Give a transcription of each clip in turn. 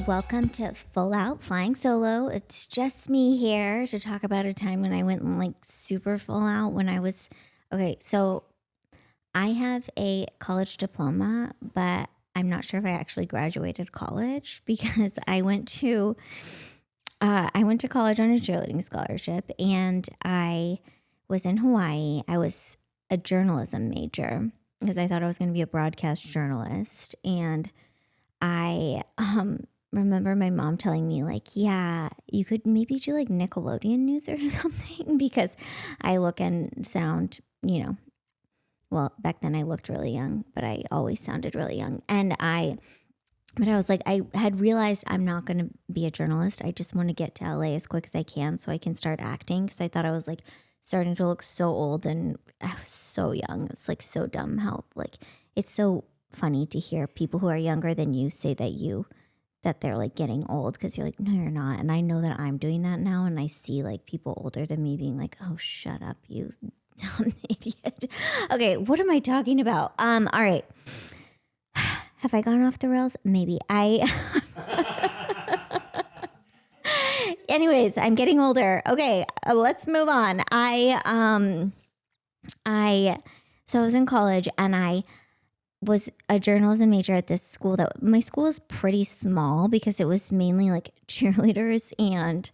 welcome to Full Out Flying Solo. It's just me here to talk about a time when I went like super full out when I was, okay, so I have a college diploma, but I'm not sure if I actually graduated college because I went to college on a cheerleading scholarship and I was in Hawaii. I was a journalism major because I thought I was going to be a broadcast journalist. And I remember my mom telling me like, yeah, you could maybe do like Nickelodeon news or something because I look and sound, well, back then I looked really young, but I always sounded really young. But I was like, I had realized I'm not going to be a journalist. I just want to get to LA as quick as I can so I can start acting because I thought I was like starting to look so old and I was so young. It was like so dumb how like it's so funny to hear people who are younger than you say that they're like getting old because you're like, no, you're not. And I know that I'm doing that now. And I see like people older than me being like, oh, shut up, you dumb idiot. Okay, what am I talking about? All right. Have I gone off the rails? Maybe. Anyways, I'm getting older. Okay, let's move on. So I was in college and I was a journalism major at this school my school is pretty small because it was mainly like cheerleaders and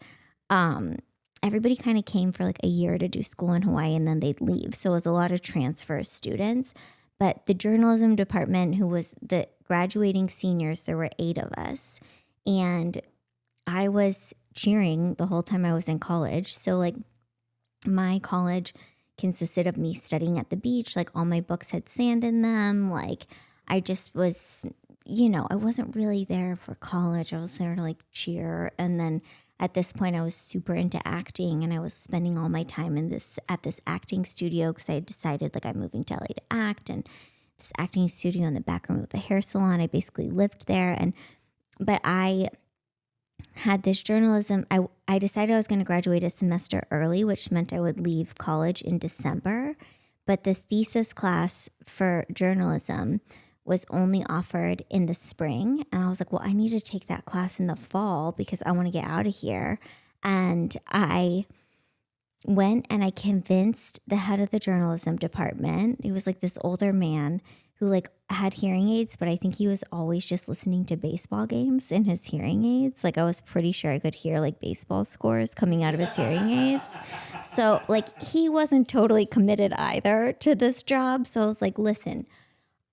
everybody kind of came for like a year to do school in Hawaii and then they'd leave. So it was a lot of transfer students. But the journalism department, who was the graduating seniors, there were 8 of us. And I was cheering the whole time I was in college. So like my college consisted of me studying at the beach. Like all my books had sand in them. Like I just was, I wasn't really there for college. I was there to like cheer. And then at this point I was super into acting and I was spending all my time at this acting studio because I had decided like I'm moving to LA to act, and this acting studio in the back room of a hair salon. I basically lived there. But I had this journalism. I decided I was going to graduate a semester early, which meant I would leave college in December. But the thesis class for journalism was only offered in the spring. And I was like, well, I need to take that class in the fall because I want to get out of here. And I went and I convinced the head of the journalism department. He was like this older man who like had hearing aids, but I think he was always just listening to baseball games in his hearing aids. Like I was pretty sure I could hear like baseball scores coming out of his hearing aids. So like he wasn't totally committed either to this job. So I was like, listen,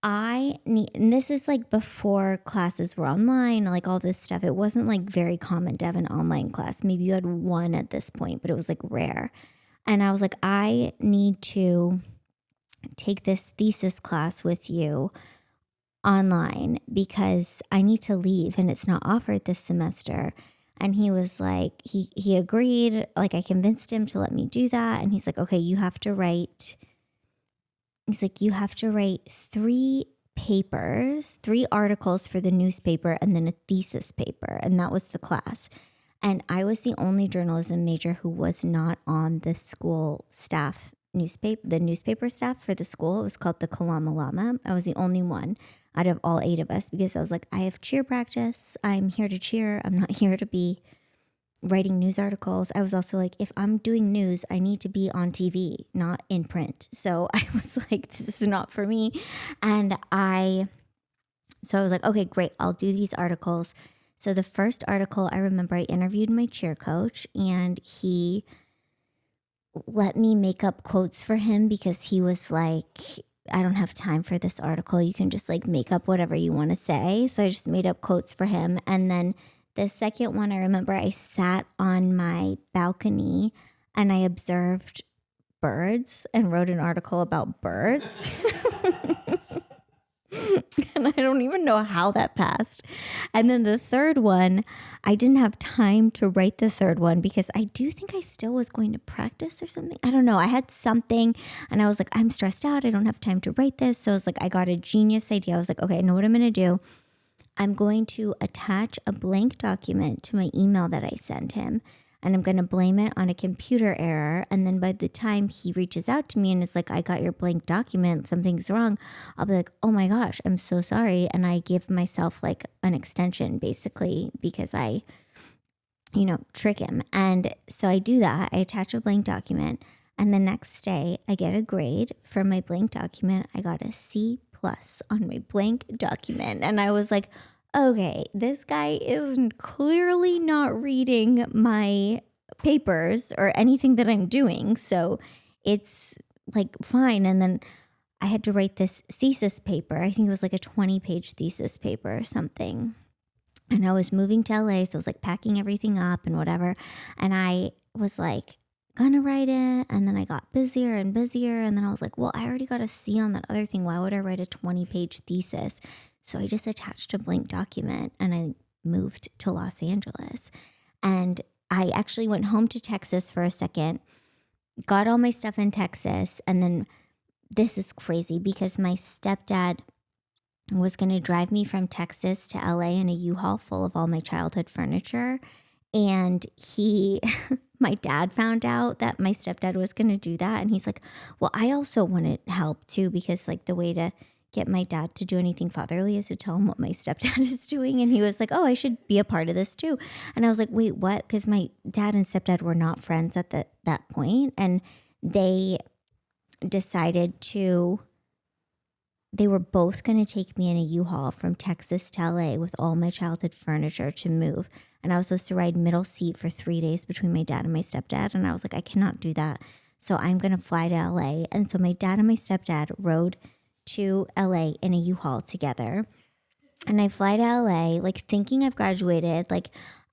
and this is like before classes were online, like all this stuff. It wasn't like very common to have an online class. Maybe you had one at this point, but it was like rare. And I was like, I need to take this thesis class with you online because I need to leave and it's not offered this semester. And he was like, he agreed. Like I convinced him to let me do that. And he's like, okay, you have to write 3 papers, 3 articles for the newspaper, and then a thesis paper. And that was the class. And I was the only journalism major who was not on the school staff the newspaper staff for the school. It was called the Kalama Lama. I was the only one out of all 8 of us because I was like, I have cheer practice. I'm here to cheer. I'm not here to be writing news articles. I was also like, if I'm doing news, I need to be on TV, not in print. So I was like, this is not for me. So I was like, okay, great. I'll do these articles. So the first article, I remember I interviewed my cheer coach and he let me make up quotes for him because he was like, I don't have time for this article. You can just like make up whatever you want to say. So I just made up quotes for him. And then the second one, I remember I sat on my balcony and I observed birds and wrote an article about birds. And I don't even know how that passed. And then the third one, I didn't have time to write the third one because I do think I still was going to practice or something. I don't know. I had something and I was like, I'm stressed out. I don't have time to write this. So I was like, I got a genius idea. I was like, okay, I know what I'm going to do. I'm going to attach a blank document to my email that I sent him. and I'm going to blame it on a computer error. And then by the time he reaches out to me and is like, I got your blank document, something's wrong, I'll be like, oh my gosh, I'm so sorry. And I give myself like an extension basically because I, trick him. And so I do that. I attach a blank document. And the next day I get a grade for my blank document. I got a C+ on my blank document. And I was like, okay, this guy is clearly not reading my papers or anything that I'm doing. So it's like fine. And then I had to write this thesis paper. I think it was like a 20-page thesis paper or something. And I was moving to LA. So I was like packing everything up and whatever. And I was like, gonna write it. And then I got busier and busier. And then I was like, well, I already got a C on that other thing. Why would I write a 20-page thesis? So I just attached a blank document and I moved to Los Angeles. And I actually went home to Texas for a second, got all my stuff in Texas. And then this is crazy because my stepdad was going to drive me from Texas to LA in a U-Haul full of all my childhood furniture. And my dad found out that my stepdad was going to do that. And he's like, well, I also wanted help too, because like the way to get my dad to do anything fatherly is to tell him what my stepdad is doing. And he was like, oh, I should be a part of this too. And I was like, wait, what? Because my dad and stepdad were not friends at that point. And they decided they were both going to take me in a U-Haul from Texas to LA with all my childhood furniture to move. And I was supposed to ride middle seat for 3 days between my dad and my stepdad. And I was like, I cannot do that. So I'm going to fly to LA. And so my dad and my stepdad rode to LA in a U-Haul together. And I fly to LA, like thinking I've graduated,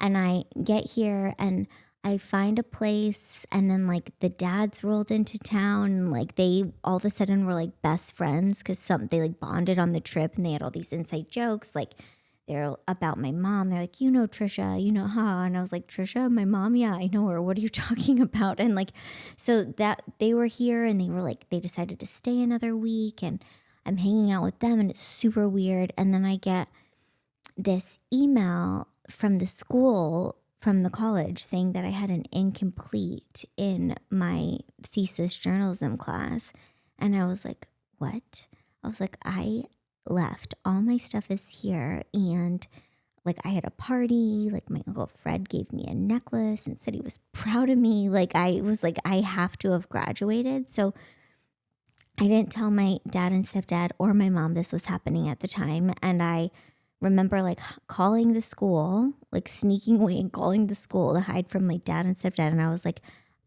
and I get here and I find a place, and then like the dads rolled into town, and like they all of a sudden were like best friends because they like bonded on the trip, and they had all these inside jokes, like they're about my mom. They're like, Trisha, and I was like, Trisha, my mom, yeah, I know her. What are you talking about? And like, so that they were here, and they were like, they decided to stay another week, and I'm hanging out with them, and it's super weird. And then I get this email from the school, from the college, saying that I had an incomplete in my thesis journalism class. And I was like, what? I was like, I left. All my stuff is here. And like I had a party, like my Uncle Fred gave me a necklace and said he was proud of me. Like I was like, I have to have graduated. So I didn't tell my dad and stepdad or my mom this was happening at the time. And I remember like calling the school, like sneaking away and calling the school to hide from my dad and stepdad. And I was like,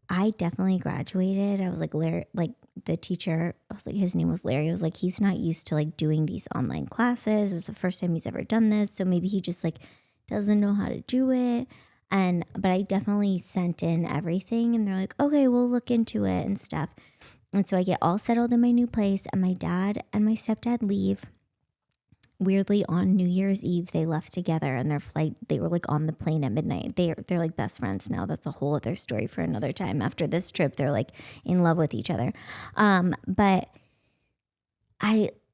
I definitely graduated. I was like, Larry, like the teacher, I was like, his name was Larry. I was like, he's not used to like doing these online classes. It's the first time he's ever done this. So maybe he just like doesn't know how to do it. But I definitely sent in everything, and they're like, okay, we'll look into it and stuff. And so I get all settled in my new place, and my dad and my stepdad leave. Weirdly, on New Year's Eve, they left together, and their flight, they were like on the plane at midnight. They're like best friends now. That's a whole other story for another time. After this trip, they're like in love with each other. But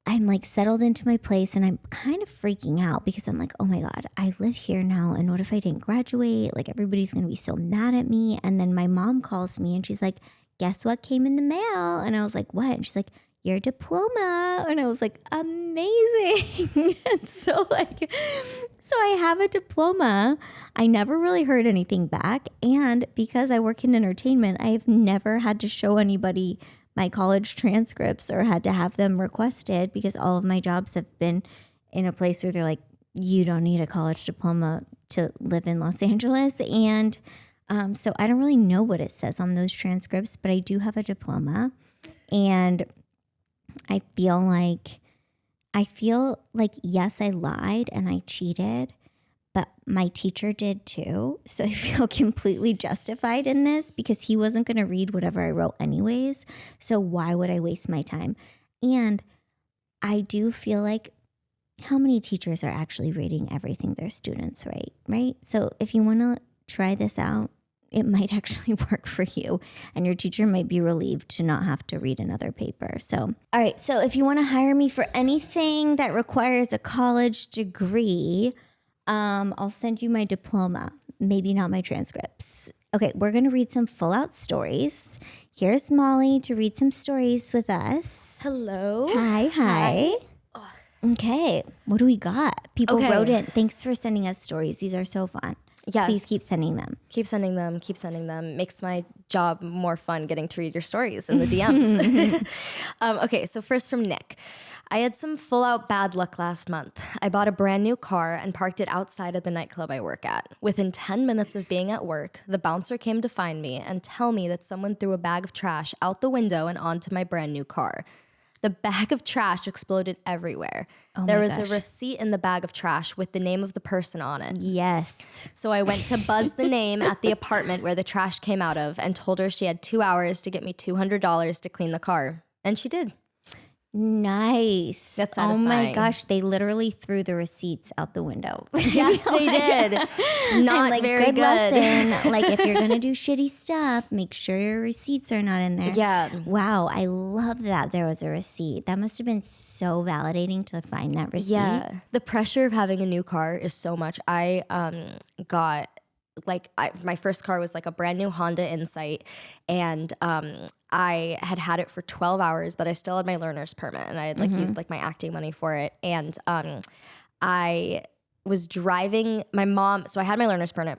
I'm like settled into my place, and I'm kind of freaking out because I'm like, oh my God, I live here now. And what if I didn't graduate? Like everybody's going to be so mad at me. And then my mom calls me and she's like, guess what came in the mail? And I was like, what? And she's like, your diploma. And I was like, amazing. And so I have a diploma. I never really heard anything back. And because I work in entertainment, I've never had to show anybody my college transcripts or had to have them requested, because all of my jobs have been in a place where they're like, you don't need a college diploma to live in Los Angeles. And so I don't really know what it says on those transcripts, but I do have a diploma. And I feel like, yes, I lied and I cheated, but my teacher did too. So I feel completely justified in this because he wasn't going to read whatever I wrote anyways. So why would I waste my time? And I do feel like, how many teachers are actually reading everything their students write, right? So if you want to try this out, it might actually work for you, and your teacher might be relieved to not have to read another paper. So, all right. So if you want to hire me for anything that requires a college degree, I'll send you my diploma, maybe not my transcripts. Okay, we're going to read some full out stories. Here's Molly to read some stories with us. Hello. Hi. Okay, what do we got? People wrote in. Thanks for sending us stories. These are so fun. Yes. Please keep sending them. Keep sending them. Makes my job more fun getting to read your stories in the DMs. Okay, so first from Nick. I had some full out bad luck last month. I bought a brand new car and parked it outside of the nightclub I work at. Within 10 minutes of being at work, the bouncer came to find me and tell me that someone threw a bag of trash out the window and onto my brand new car. The bag of trash exploded everywhere. There was a receipt in the bag of trash with the name of the person on it. Yes. So I went to buzz the name at the apartment where the trash came out of and told her she had 2 hours to get me $200 to clean the car. And she did. Nice. That's satisfying. Oh my gosh, they literally threw the receipts out the window. Yes, they did. Not like, very good. Lesson. Like, if you're going to do shitty stuff, make sure your receipts are not in there. Yeah. Wow, I love that there was a receipt. That must have been so validating to find that receipt. Yeah. The pressure of having a new car is so much. I got... my first car was like a brand new Honda Insight, and I had it for 12 hours, but I still had my learner's permit, and I had used my acting money for it. And I was driving my mom. So I had my learner's permit.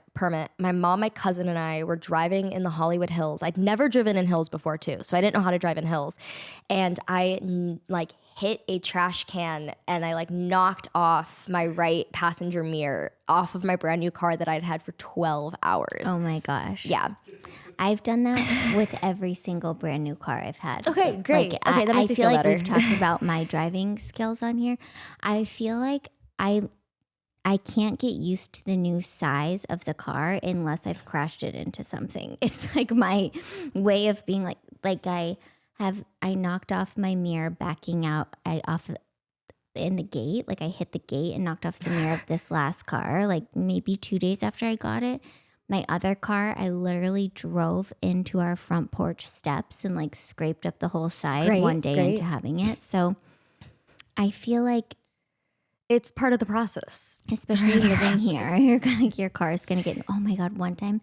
My mom, my cousin, and I were driving in the Hollywood Hills. I'd never driven in hills before too, so I didn't know how to drive in hills. And I hit a trash can and I knocked off my right passenger mirror off of my brand new car that I'd had for 12 hours. Oh my gosh. Yeah. I've done that with every single brand new car I've had. Okay, great. Okay, that makes me feel like better. we've talked about my driving skills on here. I feel like I can't get used to the new size of the car unless I've crashed it into something. It's like my way of being I knocked off my mirror backing out in the gate. I hit the gate and knocked off the mirror of this last car, maybe 2 days after I got it. My other car, I literally drove into our front porch steps and scraped up the whole side one day into having it. So I feel like it's part of the process. Especially living here, your car is gonna get. Oh my God! One time,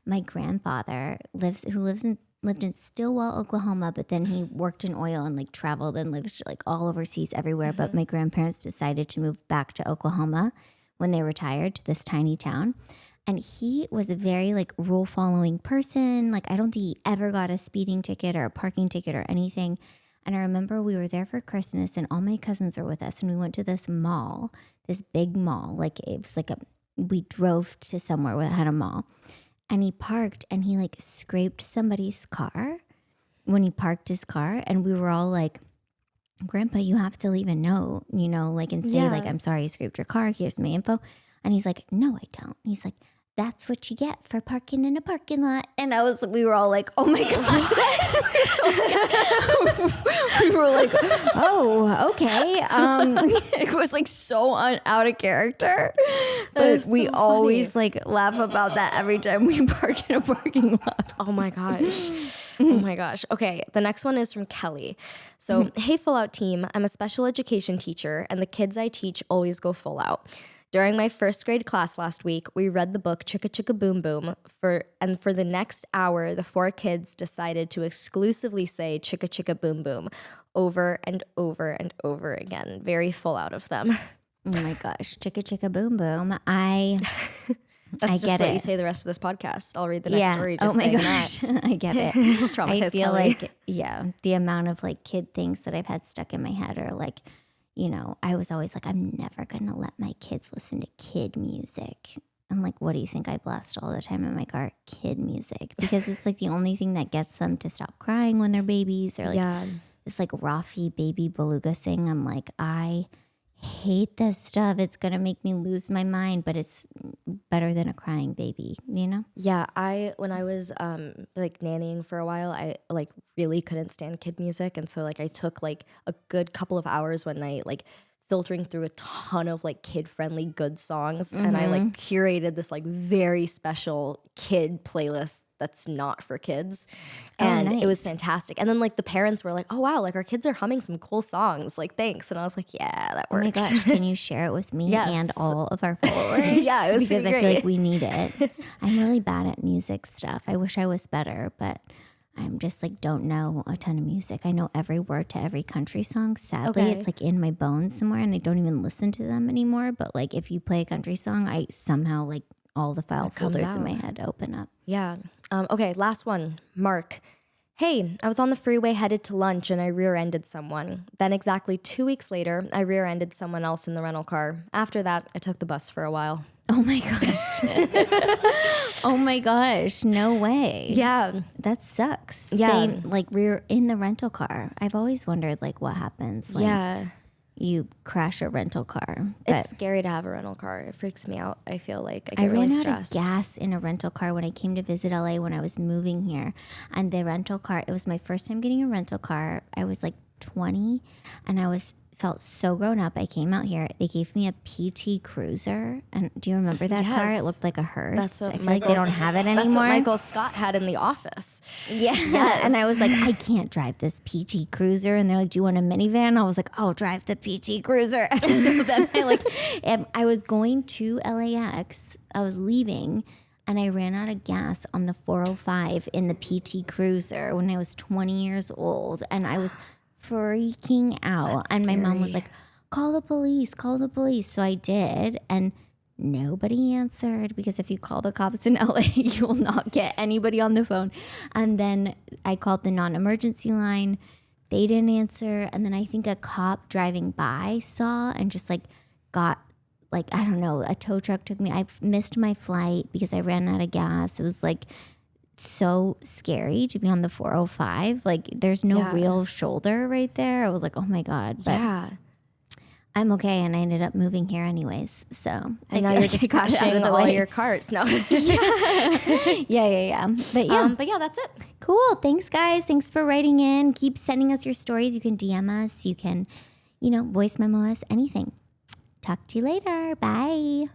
my grandfather lived in Stillwell, Oklahoma, but then he worked in oil and traveled and lived all overseas everywhere. But my grandparents decided to move back to Oklahoma when they retired to this tiny town. And he was a very rule following person. I don't think he ever got a speeding ticket or a parking ticket or anything. And I remember we were there for Christmas and all my cousins were with us and we went to this mall, this big mall. It was we drove to somewhere that had a mall. And he parked and he scraped somebody's car when he parked his car. And we were all like, Grandpa, you have to leave a note, and say I'm sorry you scraped your car. Here's my info. And he's like, no, I don't. He's like, that's what you get for parking in a parking lot. And we were all like, oh my God. We were like, oh, okay. It was so out of character. But we always laugh about that every time we park in a parking lot. Oh my gosh. Oh my gosh. Okay. The next one is from Kelly. So, hey, full out team. I'm a special education teacher and the kids I teach always go full out. During my first grade class last week, we read the book Chicka Chicka Boom Boom, for the next hour, the 4 kids decided to exclusively say Chicka Chicka Boom Boom over and over and over again. Very full out of them. Oh my gosh, Chicka Chicka Boom Boom. That's I just get what it. you say the rest of this podcast. I'll read the next story. Just oh my saying gosh, that. I get it. Traumatized I feel Kelly. the amount of kid things that I've had stuck in my head are I was always I'm never going to let my kids listen to kid music. I'm like, what do you think I blast all the time in my car? Kid music. Because it's the only thing that gets them to stop crying when they're babies or this Rafi baby beluga thing. I'm like, I hate this stuff. It's going to make me lose my mind, but it's better than a crying baby, Yeah, when I was nannying for a while, I really couldn't stand kid music, and so I took a good couple of hours one night filtering through a ton of like kid-friendly good songs, and I like curated this like very special kid playlist that's not for kids. And it was fantastic. And then like the parents were like, oh wow, like our kids are humming some cool songs. Like, thanks. And I was like, yeah, that worked. Oh my gosh, can you share it with me and all of our followers? Yeah, it was because I great. feel like we need it. I'm really bad at music stuff. I wish I was better, but I'm just like don't know a ton of music. I know every word to every country song. Sadly, it's like in my bones somewhere, and I don't even listen to them anymore. But like if you play a country song, I somehow like all the file folders in my head open up. Yeah. Okay, last one. Mark. Hey, I was on the freeway headed to lunch and I rear-ended someone. Then exactly 2 weeks later, I rear-ended someone else in the rental car. After that, I took the bus for a while. Oh my gosh. Oh my gosh. No way. Yeah. That sucks. Yeah. Same, like we're in the rental car. I've always wondered like what happens when you crash a rental car. It's scary to have a rental car. It freaks me out. I feel like I I get really ran stressed. out of gas in a rental car when I came to visit LA when I was moving here. And the rental car, it was my first time getting a rental car. I was like 20 and I felt so grown up. I came out here. They gave me a PT Cruiser. And do you remember that car? It looked like a hearse. That's what I feel like they don't have it anymore. That's what Michael Scott had in The Office. Yeah. Yes. And I was like, I can't drive this PT Cruiser. And they're like, do you want a minivan? I was like, oh, drive the PT Cruiser. So then I was going to LAX. I was leaving and I ran out of gas on the 405 in the PT Cruiser when I was 20 years old. And I was freaking out. And my mom was like, call the police. So I did. And nobody answered because if you call the cops in LA, you will not get anybody on the phone. And then I called the non-emergency line. They didn't answer. And then I think a cop driving by saw and just like got like, I don't know, a tow truck took me. I missed my flight because I ran out of gas. It was like so scary to be on the 405. Like there's no real shoulder right there. I was like, oh my God. But I'm okay, and I ended up moving here anyways. So and now you're just crashing all your carts. No. yeah. But yeah, that's it. Cool. Thanks, guys. Thanks for writing in. Keep sending us your stories. You can DM us. You can, voice memo us, anything. Talk to you later. Bye.